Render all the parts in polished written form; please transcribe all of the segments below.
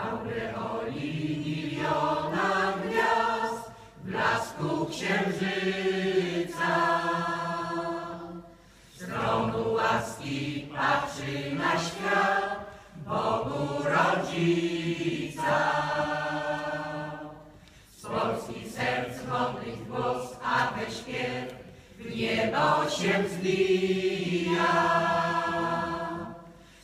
aureoli miliona gwiazd, blasku księżyca. Z tronu łaski patrzy na świat Bogu Rodzica. Z polskich serc mądrych głos, aby śpiew w niebo się wzbija.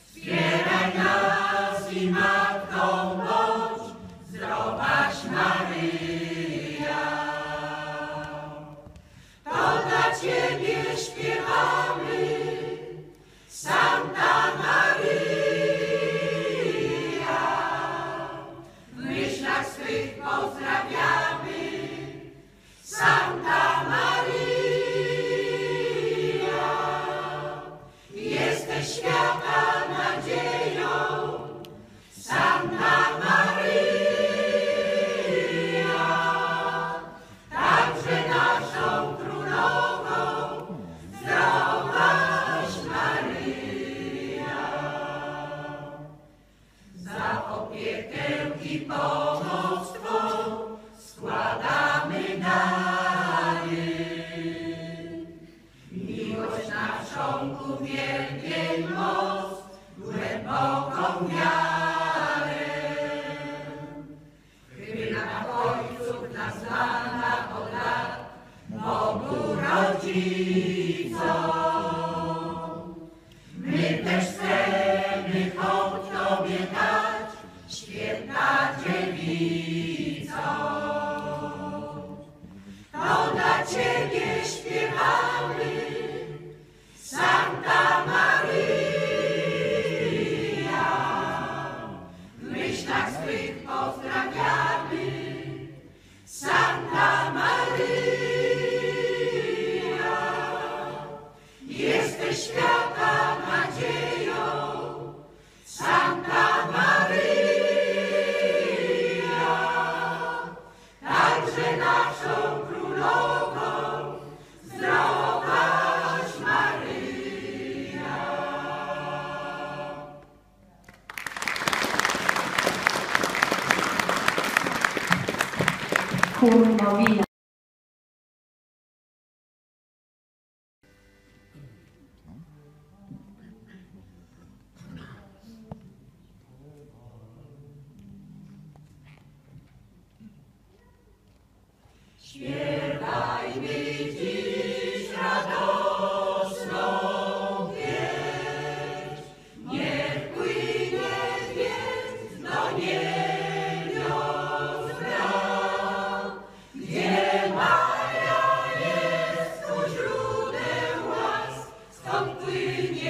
Wspieraj nas i Matką bądź, zdrowaś Maryja. To dla Ciebie śpiewamy, Santa Maryja. W myślach swych pozdrawiamy, Santa Maryja. Jesteś świata nadzieją, Santa Maryja. Także naszą królową, zdrowaś Maryja. Za opiekę i pomoc Twą składamy dary. Miłość naszą uwielbień moc, głęboką wiarę. Chwyla ojców nas dana od lat, Bogu Rodzicom. My też chcemy hołd Tobie dać, święta dziewico. To dla Ciebie śpiewamy, Santa Maryja. W myślach swych pozdrawiamy, Santa Maryja. Jesteś świata nadzieją, Santa Maryja. Także naszą królową, zdrowaś Maryja. Chór Nowina. Śpiewajmy dziś radosną pieśń, niech płynie więc do niebios bram, gdzie Maria jest u źródeł łask, skąd płynie